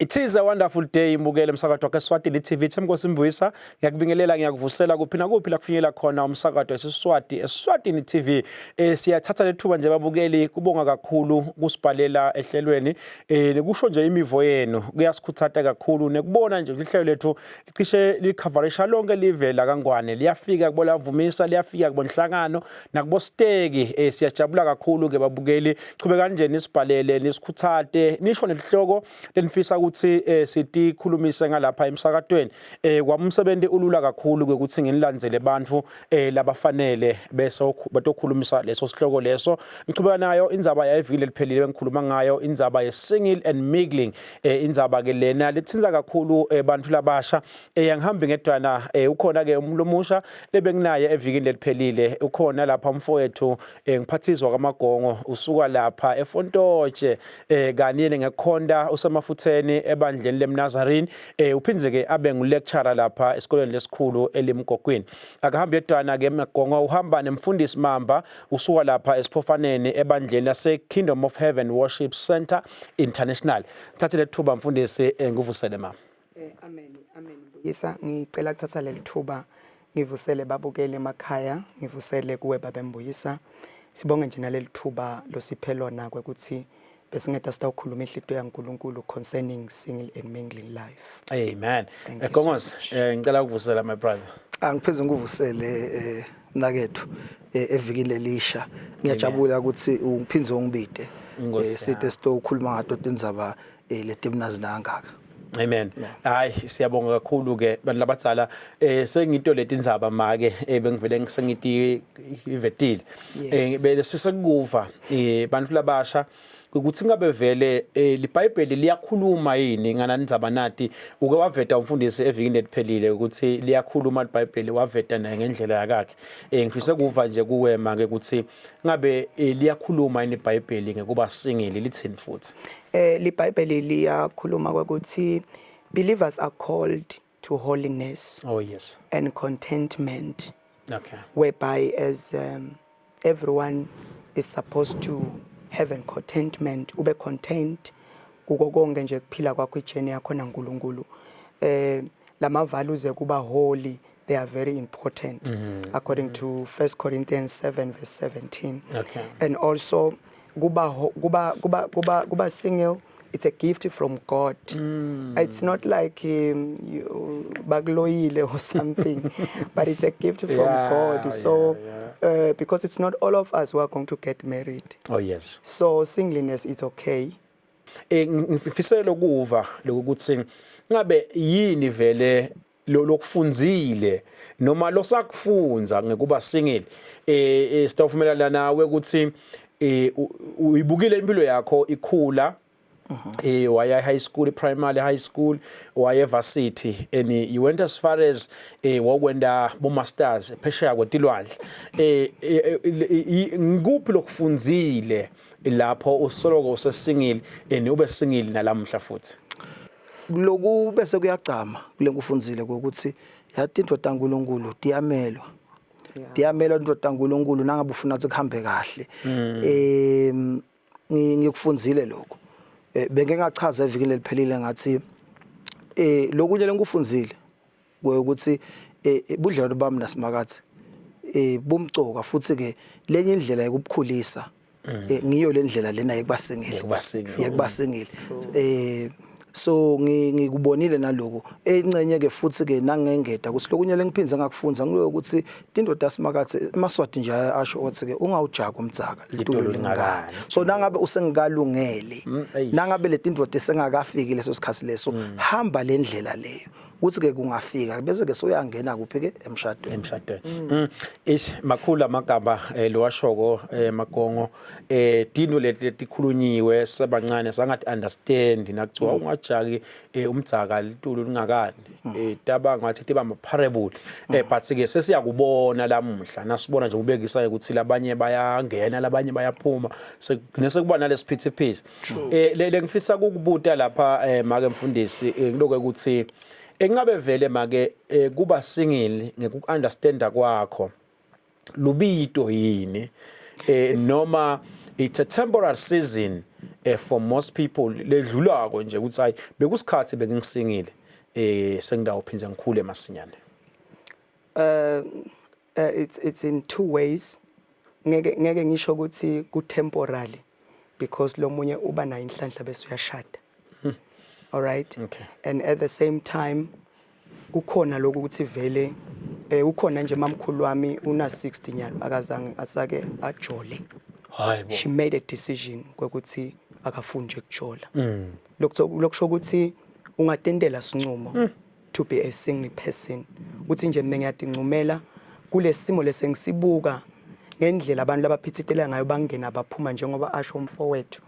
It is a wonderful day imbukele umsakazo wakhe Swatini TV Themkosi Mbuyisa ngiyakubingelela ngiyakuvusela kuphi na kuphi la kufinyelela khona umsakazo weSiswati eSwatini TV siyathatha lethuba nje babukeli kubonga kakhulu kusibhalela ehlelweni kusho nje imivo yenu kuyasikhuthatha kakhulu nekubona nje ihlelo lethu licishe licoverisha lonke live la kaNgwane liyafika kubola Vumisa liyafika kubonhlangano nakubo Steki siyajabula kakhulu ke babukeli chubeka nje nisibhalele nisikhuthathe nisho nelihloko lenifisa ukuthi sithi khulumise ngalapha emsakadweni kwamsebenzi ulula kakhulu ukuthi nginilandzele abantu labafanele bese batokhulumisa leso sihloko leso ngichubeka nayo indzaba yayivile liphelile engikhuluma ngayo indzaba ye-single and mingling indzaba ke lena lithinza kakhulu abantu labasha yangihambi ngedwana ukhona ke umuntu omusha lebenginaye evikini leliphelile ukhona lapha umfowethu ngiphathizwa kaMagongo usuka lapha eFontotshe kaniyene ngekhonda usemafutheni ebandleni leMnazarene uphinze ke abe ngu-lecturer lapha esikoleni lesikhulu elimgogweni akahamba yedwana ke Magongo uhamba nemfundisi Mamba usuka lapha esiphofaneni ebandleni lase Kingdom of Heaven Worship Center International thathe lethuba mfundisi ngivusele mama amen Mbuyisa ngicela ukuthatha leli thuba ngivusele babukele emakhaya ngivusele kuwe baba Mbuyisa sibonge nje naleli thuba losiphelona ukuthi besingeda sitawukhuluma inhlito yaNkulunkulu concerning single and mingling life. Amen. Gongos ngicela ukuvusela my brother. Angipheze ngivusele nakethu evikini lelisha. Ngiyajabula ukuthi ungiphinze ungibide. Sithe sitokhuluma ngato indzaba letimnazi nangaka. Amen. Hayi siyabonga kakhulu ke bantu labadzala sengito letindzaba make bengivele ngisengithi ivetile. Bese sisekuva bantu labasha ukuthi ngabe vele liBhayibheli liyakhuluma yini nganandzaba nati uke waveta umfundisi evikini leliphelile ukuthi liyakhuluma iBhayibheli waveta naye ngendlela yakhe ngifisa kuva nje kuwema ke ukuthi ngabe liyakhuluma yini iBhayibheli ngekuba singile lithini futhi liBhayibheli liyakhuluma ukuthi believers are called to holiness and contentment whereby as everyone is supposed to have contentment ube content kukonke nje kuphila kwakho ijeni yakho naNkulunkulu lama values kuba holy they are very important according to 1 Corinthians 7 verse 17 and also kuba single it's a gift from God. It's not like you bagloile or something, but it's a gift from God. So, because it's not all of us who are going to get married. Oh yes. So singleness is okay. Ngifisela ukuva lokuthi ngabe yini vele lokufunzile noma losakufunza ngekuba single sitawuvumelana nawe ukuthi uyibukile impilo yakho ikhula waya high school primary high school waya varsity and you went as far as wakwenda bo masters phesheya kwetilwandle ngikuphi lokufunzile lapho usoloko usesingile ube singile nalamhla futhi loku bese kuyagcama kule nkufunzile ukuthi yathi indoda kaNkulunkulu diyamelwa indoda kaNkulunkulu nangabe ufuna ukuthi kuhambe kahle ngikufunzile lokho benge ngachaza evikini leliphelile ngathi lokunye lenkufunzile ukuthi budlelwano bami nasimakathi bumcoka futhi ke lenye indlela yokubukhulisa ngiyo le ndlela lena yekubasengile so ngikubonile naloko encenye ke futhi ke nangengeda ukuthi lokunye lengiphinza ngakufunza ngilo ukuthi indoda yasimakathi emaswati nje asho ukuthi ke ungawujaka umdzaka litulu lingakani so nangabe usengikalungele nangabe le indoda esengakafiki leso sikhathi leso hamba le ndlela leyo ukuthi ke kungafika bese ke soyangena kuphi ke emshadweni makhulu amagaba lo washoko Magongo dino letikhulunyiwe sebancane sangathi understand nakuthiwa ungajaki umdzaka litulu lingakani taba ngathi tiba parable but ke sesiyakubona lamuhla nasibona nje ubekisa ukuthi labanye bayangena labanye bayaphuma nesekuba nalesiphithiphithi le ngifisa ukubuta lapha make mfundisi ngiloko ukuthi engabe vele make kuba singile ngekuunderstanda kwakho lubito yini noma it's a temporary season for most people ledlulako nje ukuthi hayi bekusikhathi bengingisingile sengidawuphinze ngikhule masinyane. It's in two ways. Ngeke ngisho ukuthi ku temporary because lo munye uba nayo inhlanhla bese uyashada. All right? Okay. And at the same time kukhona lokho ukuthi vele ukhona nje mamkhulu wami una 60 nyalo akazange asake ajole. Hayibo. She made a decision ukuthi akafuni nje kujola. Lokusho ukuthi ungatendela sinqumo to be a single person. Uthi nje mina ngiyadincumela kulesimo lesengisibuka ngendlela abantu labaphithitela ngayo bangena abaphuma njengoba asho umfowethu.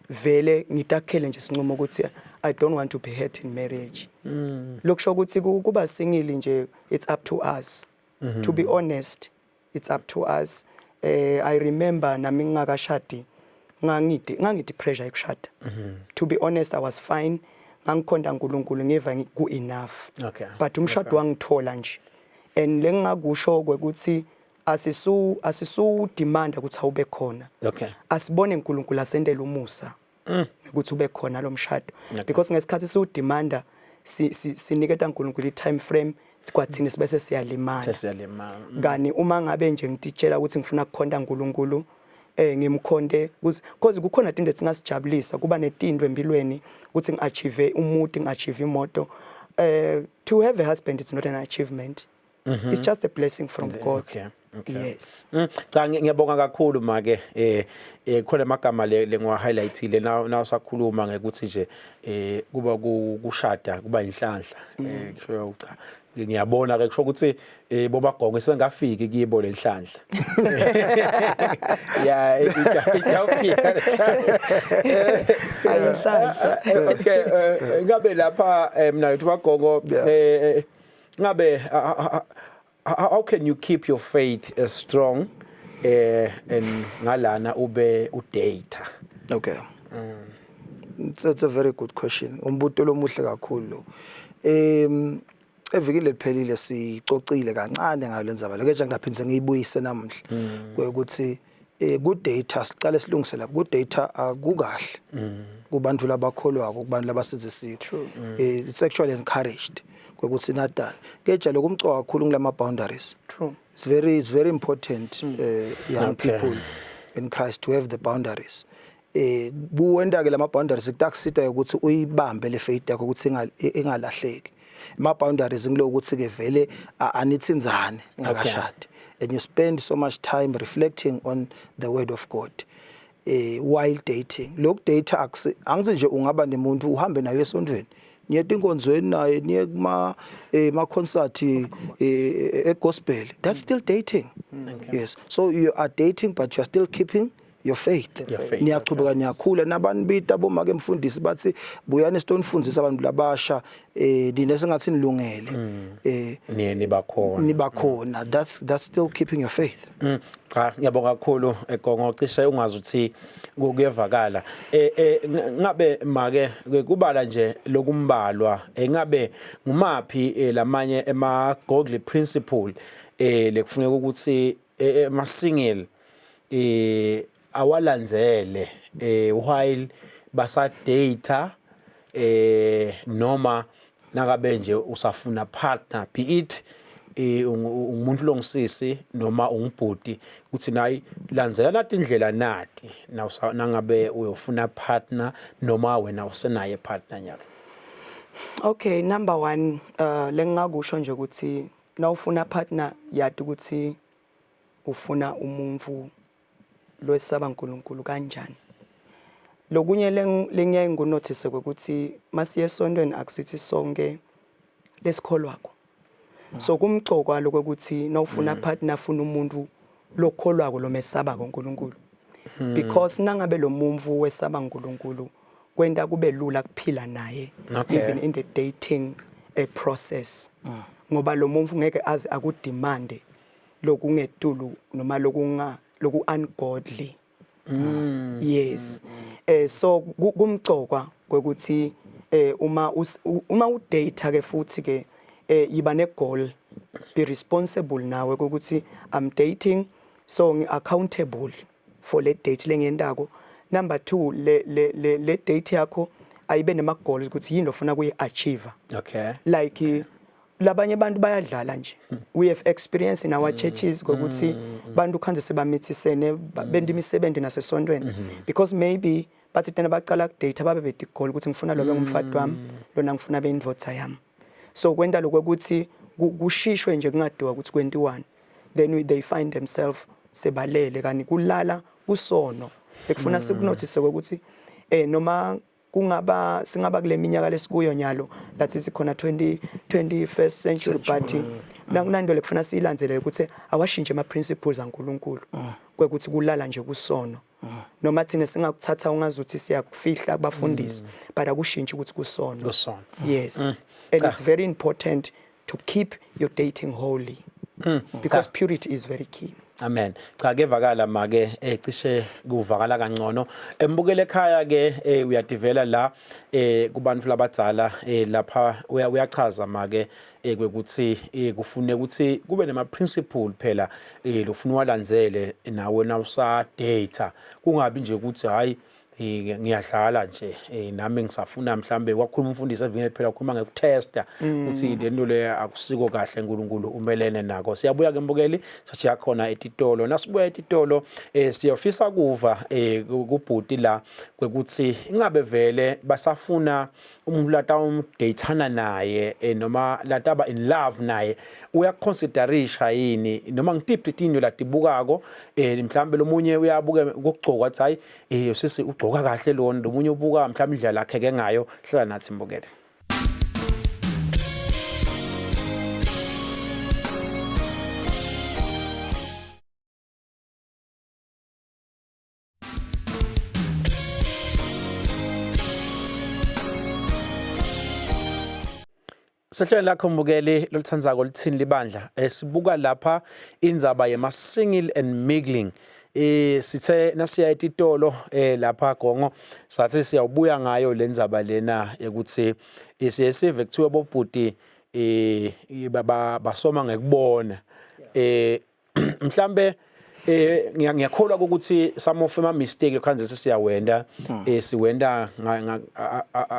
Vele ngitakhele nje sinqumo ukuthi I don't want to be hurt in marriage. Lokusho ukuthi kuba single nje it's up to us. To be honest, it's up to us. I remember nami ngakashadi ngangidi pressure ekushada. To be honest, I was fine. Ngangikhonda uNkulunkulu ngiva ku enough. Okay. But umshado wangithola nje. And lengakusho ukuthi asisu demand ukuthi awube khona. Okay. Asibone uNkulunkulu asendele umusa. Ukuthi ube khona lo mshado. Okay. Because ngesikhathi siudemanda siniketa uNkulunkulu time frame kwathini sibese siyalimala. Ngani uma ngabe nje ngititshela ukuthi ngifuna ukukhonda uNkulunkulu ngimkhonde because kukhona into esingasijabulisa kuba netinto empilweni ukuthi ngiachieve umuti ngiachieve imoto. To have a husband it's not an achievement. It's just a blessing from God. Okay. Yes. Cha ngiyabonga kakhulu make khona amagama le ngwa highlightile na usakhuluma ngekuthi nje kuba kushada kuba inhlanhla kusho cha ngiyabona ke kusho ukuthi bobagongo sengafiki kibo lenhlanhla. Yeah, itawufika. Ayinhlanhla. Okay, ngabe lapha mina uthi bagongo ngabe how can you keep your faith strong and ngalana ube udata? Okay. It's a very good question. Umbuto lo muhle kakhulu lo. Evikile liphelile sicocile kancane ngalo lenzaba. Leke nje ngaphindze ngiyibuyise namhla ukuthi good data siqale silungise lapha. Good data akukahle kubantu labakholwako kubantu labasizisiwe. It's actually encouraged ukuthi natani keje lokumcoka kakhulu ngilama boundaries. True. It's very important young people in Christ to have the boundaries. Buwenda ke lama boundaries kutakusita ukuthi uyibambe le faith yakho ukuthi ingalahleki. Ma boundaries ngilo ukuthi ke vele anitsinzane ngakashadi. And you spend so much time reflecting on the word of God while dating. Look data angithi nje ungaba nemuntu uhambe naye esondweni. Niyeti inkonzweni naye niye ma concert gospel. That's still dating. Yes. So you are dating but you are still keeping your faith. Niyaqhubeka niyakhula nabantu bita bomake mfundisi bathi buyani sitonifundisa abantu labasha nine sengathi nilungele nibakhona. That's still keeping your faith. Cha ngiyabonga kakhulu egongo cishe ungazuthi kuyevakala ngabe make kubala nje lokumbalwa ngabe ngumaphi lamanye ema godly principle lekufuneka ukuthi ama single awalandzele while basa data noma nakabe nje usafuna partner be it umuntu longisisi noma ungibhudi uthi nayi landzela nathi indlela nati nangabe uyofuna partner noma wena usenaye partner nyalo. Okay, number 1 lengakusho nje ukuthi na ufuna partner yathi ukuthi ufuna umuntu lwesaba uNkulunkulu kanjani. Lokunye lengiyaye nginothise ukuthi masiye esontweni akusithi sonke lesikholwako. So kumcoko lokho ukuthi na ufuna partner afuna umuntu lokholwako lo mesaba uNkulunkulu. Because nangabe lo muntu wesaba uNkulunkulu kwenda kube lula kuphila naye even in the dating process. Ngoba lo muntu ngeke aze akudemande lokungetulu noma loku ungodly. Yes. So kumcokwa ukuthi uma udate ke futhi ke yiba ne goal, be responsible nawe ukuthi I'm dating so ngi accountable for le date lengiyendako Number 2, le date yakho ayibe nema goals ukuthi yini ofuna kuyi-achieve. Okay. Like labanye abantu bayadlala nje. We have experience in our churches ngokuthi bantu khanze sebamithisene benda imisebenzi nasesontweni because maybe bathi tena baqala kudate ababe bethi goal ukuthi ngifuna lo ngumfati wami lona ngifuna beyindvodza yami. So kwenda lokho ukuthi kushishwe nje kungadiwa ukuthi 21 then they find themselves sebalele kani kulala kusono bekufuna sikunothise ukuthi noma kungaba singaba kule minyaka lesikuyo nyalo lathi sikhona 21st century but nakunando lekufuna siyilandzelele ukuthi awashintshe ama principles aNkulunkulu kwekuthi kulala nje kusono noma thina singakuthatha ungazuthi siyakufihla abafundisi but akushintshi ukuthi kusono. Yes. And it's very important to keep your dating holy because purity is very key. Amen. Cha kevakala make cishe kuvakala kangcono. Embukele ekhaya ke uyadivela la kubantu labadzala lapha uyachaza make kwekuthi kufune ukuthi kube nema principle phela lofuna walandzele nawe nawusa data kungabi nje ukuthi hayi ngiyadlala nje nami ngisafuna mhlambe wakhuluma umfundisi evini phela ukhuluma ngekutesta ukuthi lento le akusiko kahle uNkulunkulu umelene nako. Siyabuya ke mbukeli sathi yakhona etitolo nasibuya etitolo siyofisa kuva kubhuti la kwekuthi ingabe vele basafuna umuntu lata umdatana naye noma lata aba in love naye uyaconsiderisha yini noma ngitiphi itinto latibukako mhlambe lomunye uyabuka ukugcoka wathi hayi sisi ugcoka kahle lona lomunye ubuka mhlambe indlela yakhe ke ngayo hlala nathi mbukele. Sehlelo lakho mbukeli lolithandzako lithini libandla sibuka lapha indzaba yema single and mingling sithe nasiya etitolo lapha Gongo sathi siyawubuya ngayo lendzaba lena ukuthi siyesive kuthiwa bobhuti basoma ngekubona mhlambe ngiyakholwa ukuthi some of my mistake kanje siyawenda siwenda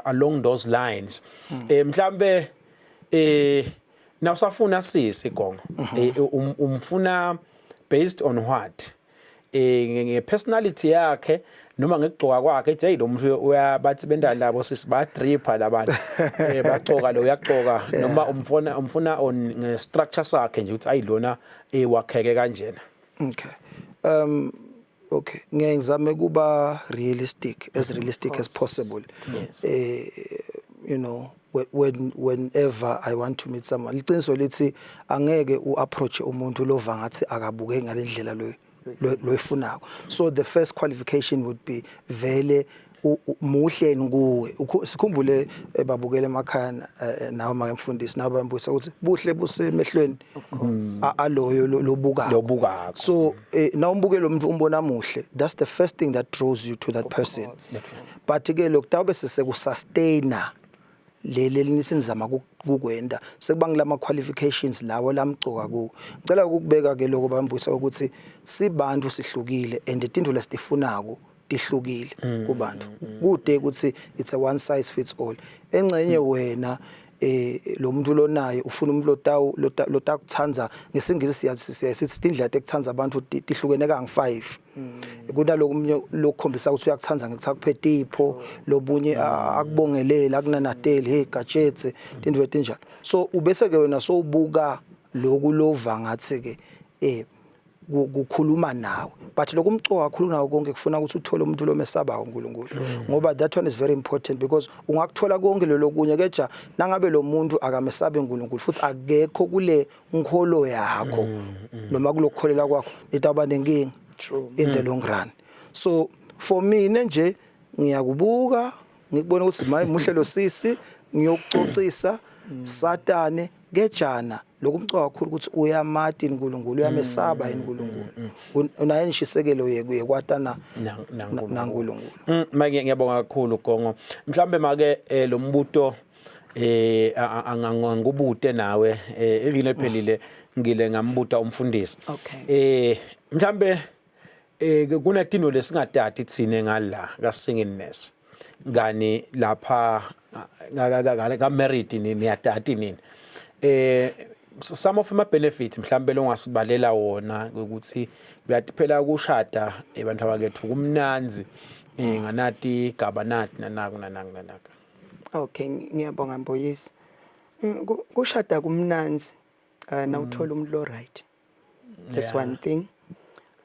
along those lines mhlambe nawusafuna sisi Gongo umfuna based on what nge-personality yakhe noma ngekugcoka kwakhe ethi hey lo muntu uyabathi benda labo sisi ba dripper labantu bagcoka lo uyagcoka noma umfuna on structure sakhe nje ukuthi ayilona wakheke kanjena. Okay ngiyazama kuba realistic as possible. Yes. You know whenever I want to meet someone liqiniso lithi angeke uapproach umuntu lova ngathi akabuke ngalendlela lo ifunako. So the first qualification would be vele muhle nguwe sikhumbule babukele emakhaya nawo mangimfundisi nawo bambutha ukuthi buhle busemehlweni aloyo lobuka. So na umbukele lo muntu umbona muhle, that's the first thing that draws you to that person. Okay. But ke lokutawube sesekusustaina leli nisinzama kukwenda sekuba ngilama qualifications lawo lamgcoka ku ngicela ukubeka ke lokho bambutha ukuthi sibantu sihlukile and izinto lesifunako tihlukile kubantu kude ukuthi it's a one size fits all engcenye wena lo muntu lonayo ufuna umuntu lotakuthanza ngesingisi siyathi indlela ekuthanza abantu tihlukene kangi5 kunaloku lokukhombisa ukuthi uyakuthanza ngekuthakuphethe ipho lobunye akubongelela akunanateli hey gadgets into etinjalo. So ubese ke wena so ubuka loku lova ngathi ke kukhuluma nawe but lokumcoka kakhulu nawo konke kufuna ukuthi uthole umuntu lomesaba uNkulunkulu ngoba that one is very important because ungakuthola konke lokunye keja nangabe lo muntu akamesabe uNkulunkulu futhi akekho kule nkholo yakho noma kulokukholela kwakho itaba nenkingi in the long run. So for me nje ngiyakubuka ngikubona ukuthi maye muhle lo sisi ngiyokucocisa satane kejana lokumcoka kakhulu ukuthi uyamati uNkulunkulu uyamesaba uNkulunkulu unaye inshisekelo yekuye kwatana naNkulunkulu. Manje ngiyabonga kakhulu Gongo mhlambe make lo mbuto angangubute nawe evile phelile ngile ngambuta umfundisi Okay. Mhlambe kunetino lesingadadi thine ngala ka Singingness ngani lapha ka married niyadadi nini some of my benefits mhlambe longasibalela wona ukuthi uyathi phela ukushada abantu abakethu kumnanzi nganati igaba nathi nanaka. Okay, ngiyabonga Mboyisi. Kushada kumnanzi na uthola umuntu right. That's one thing.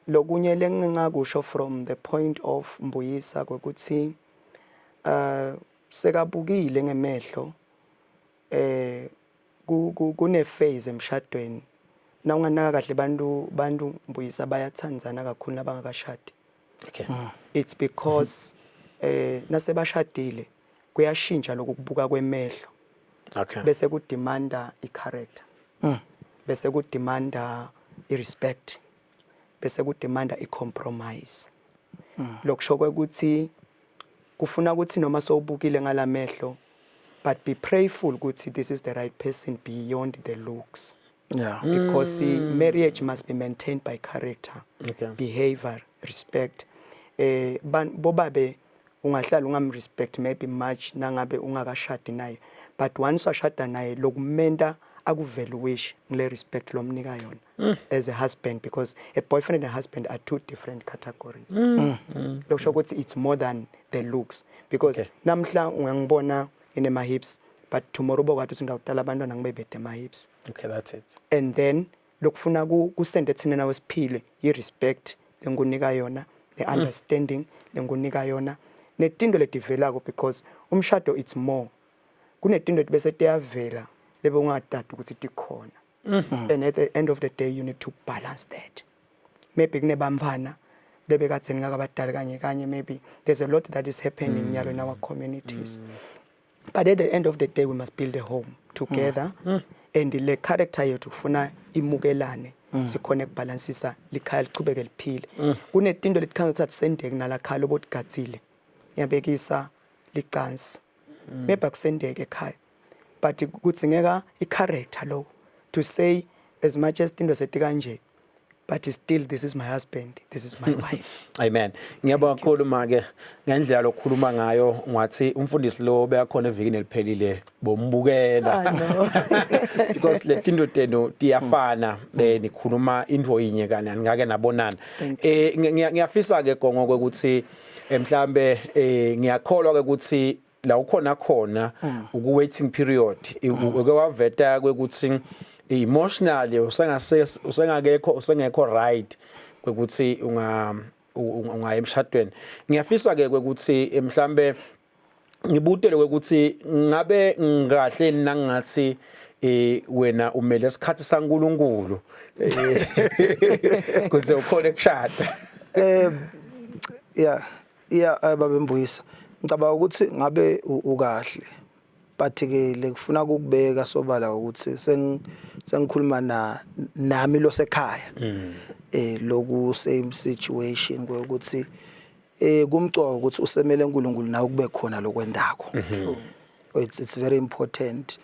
Lokunye lengingakusho from the point of Mbuyisa ukuthi sekabukile ngemehlo kune phase emshadweni na unganaka kahle bantu Mbuyisa bayathandzana kakhulu nabangakashadi. Okay. It's because nasebashadile kuyashintsha lokubuka kwemehlo. Okay. Bese kudemanda i-character. Bese kudemanda i-respect. Bese kudemanda i-compromise. Lokusho ukuthi kufuna ukuthi noma sowubukile ngalamehlo but be prayerful ukuthi this is the right person beyond the looks. Yeah. Because marriage must be maintained by character, behavior, respect. Bobabe ungahlala ungamrespect maybe much nangabe ungakashadi naye, but once washada naye lokumenda akuvaluation ngile respect lomnika yona as a husband, because a boyfriend and a husband are two different categories. Lokusho ukuthi it's more than the looks, because namhla ungangibona ine ma hips but tomorrow bokwathi uthi ndawutala abantwana ngibebede ma hips. Okay, that's it. And then lokufuna kusende thina nawe siphile i-respect lengunika yona, ne-understanding lengunika yona, netindo ledivelako, because umshado it's more. Kunetindo bese tiyavela lebe ungadada ukuthi tikhona. And at the end of the day you need to balance that. Maybe kunebamvana lebe katheni ngakabadala kanye maybe there's a lot that is happening nyalo in our communities. But at the end of the day we must build a home together. And le character yethu kufuna imukelane sikhona ukubalansisa likhaya liqhubeke liphile. Kunetindo letikhanga ukuthi sendeke nalakhalo botigatsile ngiyabekisa licansi maybe akusendeke ekhaya, but kuthi ngeka i-character lo to say as much as tindo sethi kanje but still this is my husband, this is my wife. Amen. Ngiyabonga kakhulu make ngendlela lokukhuluma ngayo ngathi umfundisi lo beyakhona evikini eliphelile bombukela. Because le tindo teno tiyafana nikhuluma into yinye kanye ngake nabonana. Ngiyafisa ke gongo ukuthi mhlambe ngiyakholwa ukuthi la ukhona khona uku waiting period uke waveta kwekuthi emotionally usengekho right kwekuthi unga emshadweni. Ngiyafisa ke kwekuthi mhlambe ngibutele kwekuthi ngabe ngahle nangathi wena umele isikhathi saNkuluNkulu kuze ukhole kushada. Yeah baba Mbuyisa, ngicabanga ukuthi ngabe ukahle, but ke lekufuna ukubeka sobala ukuthi sengikhuluma nami lo sekhaya loku same situation ukuthi kumcoka ukuthi usemele uNkulunkulu nawe kube khona lokwendako. It's very important.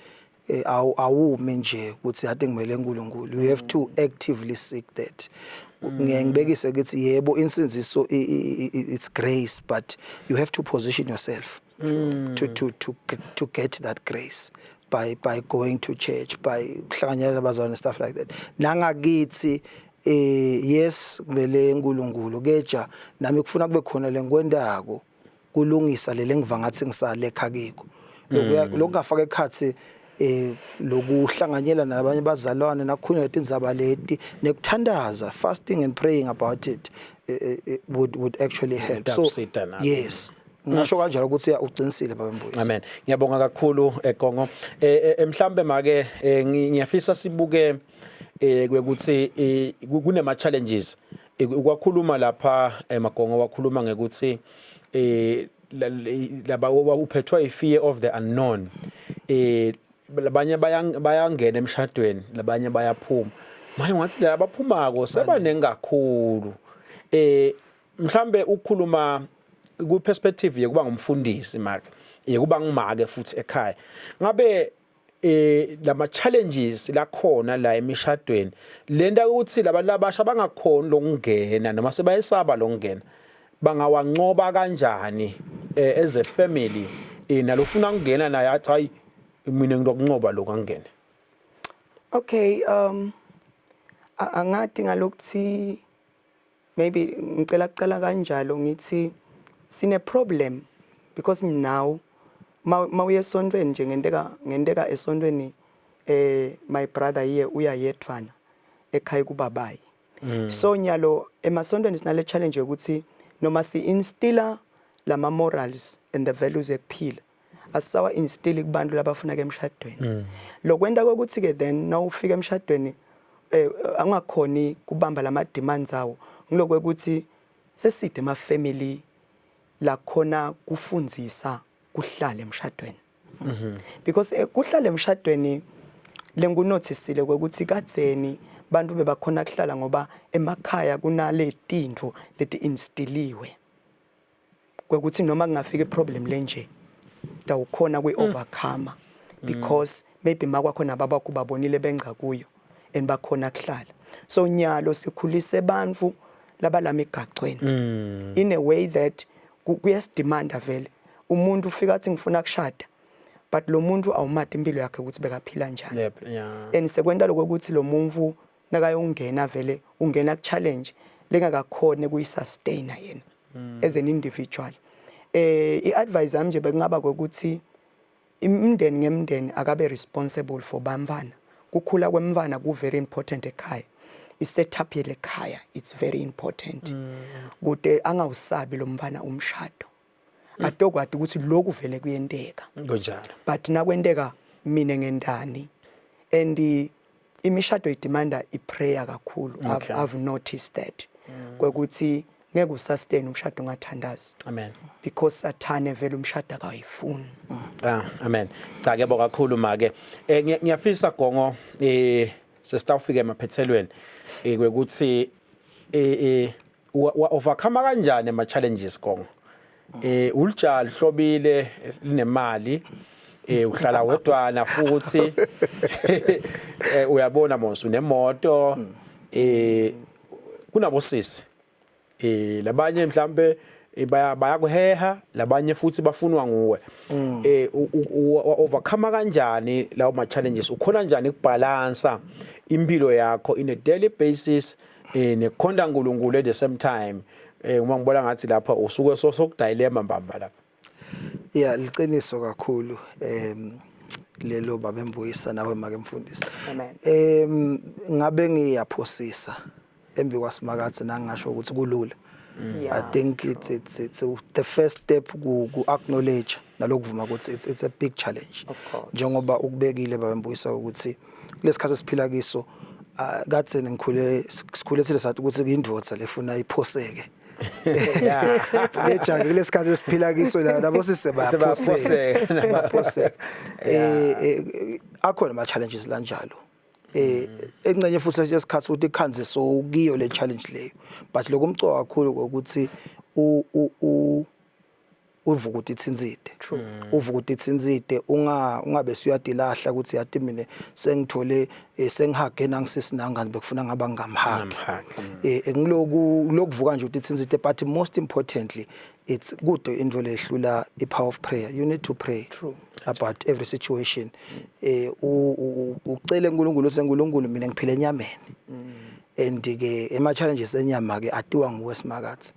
Awumi nje ukuthi ade ngimele uNkulunkulu, you have to actively seek that. Ngiyangibekise ukuthi yebo insinziso it's grace, but you have to position yourself to get that grace by going to church, by kuhlanganyela abazalwane, stuff like that. Nangakithi yes ngimele uNkulunkulu keja nami kufuna kube khona lenkwendako kulungisa lele ngivangathi ngisale ekhakiko lokungafaka ekhathi lokuhlanganyela nabanye bazalwane nakhunywa letindzaba leti nekuthandaza, fasting and praying about it would actually help. So yes, ngisho kanjalo ukuthi uqinisile baba Mbuyisa. Amen. Ngiyabonga kakhulu eGongo. Mhlambe make ngiyafisa sibuke kwekuthi kunema challenges ukwakhuluma lapha emaGongo wakhuluma ngekuthi laba uphethwa ifear of the unknown. Labanye bayangena emshadweni, labanye bayaphuma. Manje ngathi laba baphumako sebanenge kakhulu. Mhlambe ukukhuluma ku perspective yekuba ngumfundisi maka, yekuba ngimake futhi ekhaya. Ngabe lama challenges la khona la emishadweni lenta ukuthi labantu labasha bangakhoni lokungena noma sebayesaba lokungena bangawancoba kanjani as a family nalofuna ukungena naye athi hayi mina ngizokuncoba lokungena. Okay, angathi ngalokuthi maybe ngicela kanjalo ngithi sine problem because now mawuye esontweni nje ngendeka esontweni my brother here uyayedvana ekhaya kubabayi. So nyalo emasontweni sinale challenge ukuthi noma si instilla lama morals and the values ekuphila asawa instill kubantu labafuna ke emshadweni. Lokwenda ukuthi ke then now ufika emshadweni angakhoni kubamba lama demands awo ngilokwe ukuthi seside ama family la khona kufundzisa kuhlala emshadweni. Because kuhlala emshadweni lengunotisile ukuthi kadzeni bantu bebakhona kuhlala ngoba emakhaya kunale tintfo leti instiliwe kwekuthi noma kungafika iproblem lenje tawukhona kwi overcome because maybe makwakhona baba kubabonile benga kuyo and bakhona kuhlala. So nyalo sikhulise bantu labalama igacweni in a way that kuyasidemanda vele umuntu ufika athi ngifuna kushada but lo muntu awumati impilo yakhe ukuthi bekaphila njani. And sekwenda lokuthi lo muntu nakayongena vele ungena ku challenge lengakakhona kuyisustain yena as an individual. I-advice yami nje bekungaba ukuthi imndeni ngemndeni akabe responsible for bamfana. Kukhula kwemfana ku very important ekhaya. I-setup yele ekhaya it's very important. Kude angawusabi lo mfana umshado. Atokwadi ukuthi lokhu vele kuyenteka. Kunjalo. But nakwenteka mina ngendani and imishado idemanda iprayer kakhulu. I've noticed that. Kwekuthi ngeke usustain umshado ungathandazi. Amen. Because Sathane vele umshado akayifuni. Amen. Cha ngiyabonga kakhulu make. Ngiyafisa Gongo sesitawufika emaphethelweni kwekuthi wa overcome kanjani ama challenges Gongo. Ulijali hlobile linemali uhlala wedwana futhi uyabona mos unemoto kunabosisi labanye mhlambe bayakuheha labanye futhi bafunwa nguwe overcome kanjani lawo ma challenges ukhona njani ukubalansa impilo yakho in a daily basis nekhonda uNkulunkulu at the same time uma ngibona ngathi lapha usuke sokudilema mbamba lapha. Yeah, liqiniso kakhulu lelo baba Mbuyisa nawe make mfundisi. Amen. Ngabe ngiyaphosisa embi kwaSimakade nangisho ukuthi kulula. I think it's the first step ku acknowledge nalokuvuma ukuthi it's a big challenge. Njengoba ukubekile baba Mbuyisa ukuthi kulesikhathi esiphila kiso kade ngikhule thile sathi ukuthi indvodza lefuna iphoseke. Ejake lesikhathi esiphila kiso labo sisebaphoseka. Akhona ama challenges lanjalo. Encenye futhi lesikhathi ukuthi ikhanze so kiyo le challenge leyo. But lokumcoka kakhulu ukuthi uvuka ukuthi itsinzide. Uvuka ukuthi itsinzide ungabe suyadilahla ukuthi yathi mina sengithole sengihage nangisisi nangani bekufuna ngaba ngamhagi. Ngilokuvuka nje ukuthi itsinzide but most importantly it's good into lehlula ipower of prayer. You need to pray about every situation. Ucele uNkulunkulu uthi uNkulunkulu mina ngiphila enyameni. And ke ema challenges enyama ke atiwa nguwe Simakade.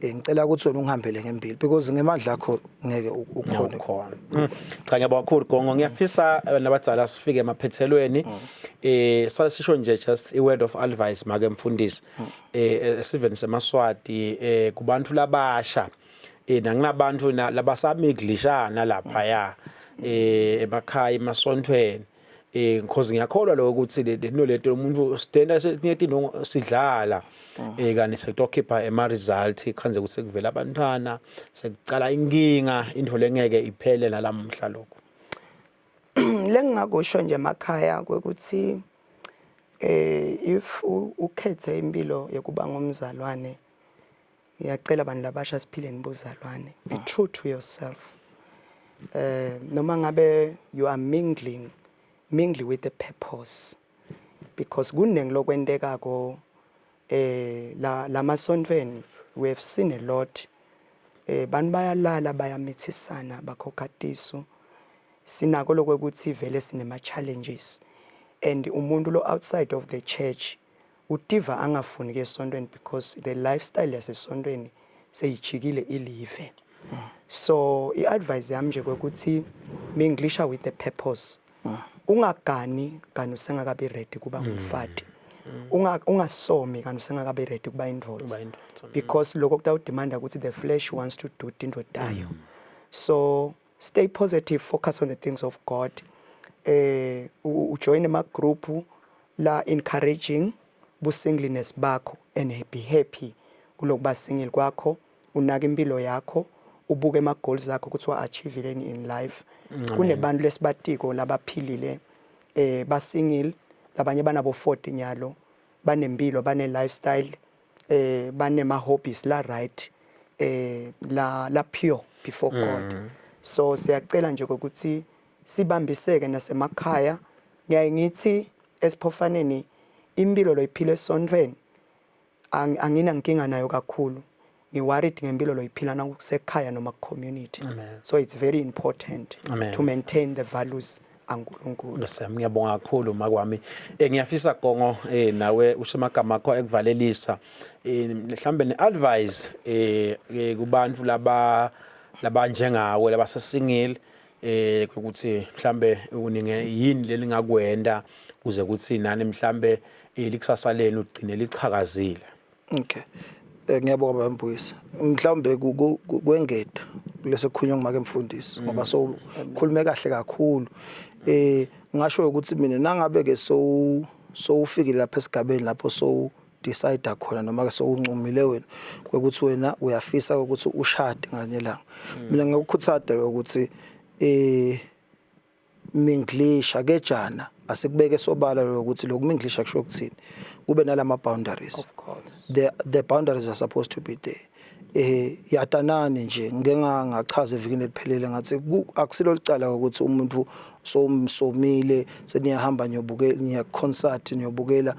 Ngicela ukuthi wena ungihambele ngempilo because ngemandla akho ngeke ukhona. Cha ngiyabonga kakhulu Gongo ngiyafisa nabadzala sifike emaphethelweni sala sisho nje just a word of advice make mfundisi Steven semaswati kubantu labasha nanginabantu labasamigilishana lapha ya emakhaya emasontweni because ngiyakholwa lokho ukuthi lento umuntu stenda setinye sidlala kani sekukhipha ema result ikhanze ukuthi sekuvela abantwana sekucala inkinga into lengeke iphele nalamhla lokho. Lengingakusho nje emakhaya ukuthi if ukhethe impilo yokuba ngumzalwane ngiyacela abantu labasha siphileni bozalwane. Be true to yourself. Noma ngabe you are mingling mingle with a purpose, because kunengi lokwendekako la masontweni we have seen a lot. Bantu bayalala bayamithisana bakhokatiso sinako lokuthi vele sinema challenges, and umuntu lo outside of the church utiva angafuni ke esontweni because the lifestyle yasesontweni seyijikile ilive. So i-advice yami nje ukuthi minglisha with a purpose. Ungagani kanti usengakabi ready kuba umfati. Ungasomi kanti usengakabi ready kuba indvodza, because lokho kutawudemanda ukuthi the flesh wants to do into dayo. So stay positive, focus on the things of God. Join a group la encouraging bu singleness bakho and be happy kulokuba single kwakho, unaka impilo yakho, ubuke ama goals akho ukuthi wa achieve in life. Kunebantu lesibatiko labaphilile ba single, labanye banabo 40 nyalo, banempilo, bane lifestyle, bane ma hobbies la right, la pure before God. So siyacela nje ukuthi sibambiseke nasemakhaya. Ngiyaye ngithi esiphofaneni impilo lo iphile esontweni angina nkinga nayo kakhulu. Ngiworried ngempilo lo iphila na kusekhaya noma community. So it's very important to maintain the values aNkulunkulu. Ngiyabonga kakhulu makwami. Ngiyafisa Gongo nawe ushemagama akho ekuvalelisa mhlambe neadvice kubantu laba njengawe labase single ukuthi mhlambe uninge yini lelingakwenda kuze kuthi nani mhlambe likusasa lenu ugcine lichakazile. Okay. Ngiyabonga bambuyisa. Mhlambe kwengeda kulese khunyo ngimake mfundisi ngoba so khulume kahle kakhulu. Ngasho ukuthi mina nangabe ke so ufikile lapha esigabeni lapho so decide khona noma ke so uncumile wena ukuthi wena uyafisa ukuthi ushade nganye langa. Mina ngikukhuthaza ukuthi minglisha kejana asikubeke sobala ukuthi lokuminglisha kusho ukuthini kube nalama boundaries. Of course. The boundaries are supposed to be there. Yatanani nje ngeke ngachaza evikini eliphelele ngathi akusilo licala ukuthi umuntu somile seniyahamba nyobukela niya concert nyobukela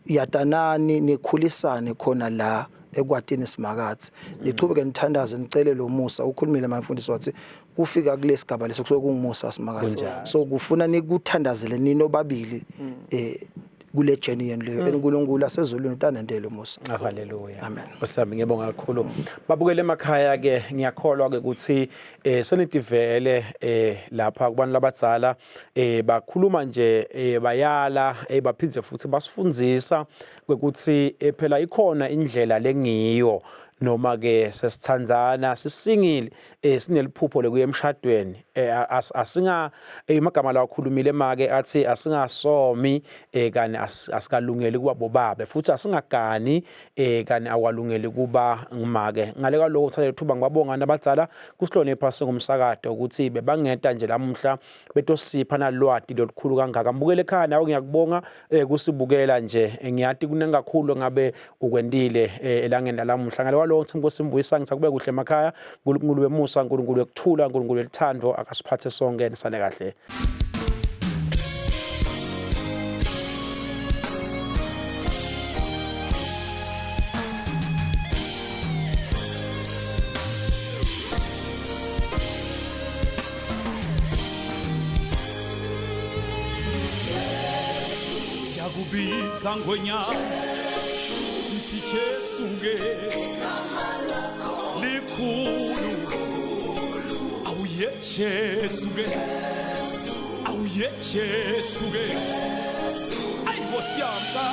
yatanani nikhulisane khona la ekwatini simakatsi nichubeke nithandaze nicele lo Musa ukhulumile mafundisi wathi kufika kulesigaba leso kusuke kungumusa simakatsi so kufuna nikuthandazele nini obabili kule journey yenu leyo eNkulunkulu asezulwini utanendele Musa. Haleluya. Amen. Basami ngiyabonga kakhulu. Babukele emakhaya ke ngiyakholwa ke ukuthi senidivele lapha kubantu labadzala bakhuluma nje bayala baphindze futhi basifundzisa ukuthi phela ikhona indlela lengiyo noma ke sesithandzana sisingile sineliphupho lekuya emshadweni asinga emagama la wakhulumile make athi asingasomi kani asikalungeli kuba bobaba futhi asingagani kani awalungeli kuba ngimake ngale kwaloko uthathe ithuba ngibabonga nabadzala kusihlonipha singumsakade ukuthi bebangeta nje lamuhla betosipha nalwadi lolukhulu kangaka mbukele ekhaya nawe ngiyakubonga kusibukela nje ngiyati kunengakhulu ngabe ukwendile elangeni lamuhla ngale lo Simbuyisa ngisakube kuhle emakhaya uNkulunkulu wemusa uNkulunkulu wekuthula uNkulunkulu welithando akasiphathe sonke nisale kahle. Siyakubiza ngonyama sithi Jesuke likhulu awuye Jesuke awuye Jesuke ayibosiyamka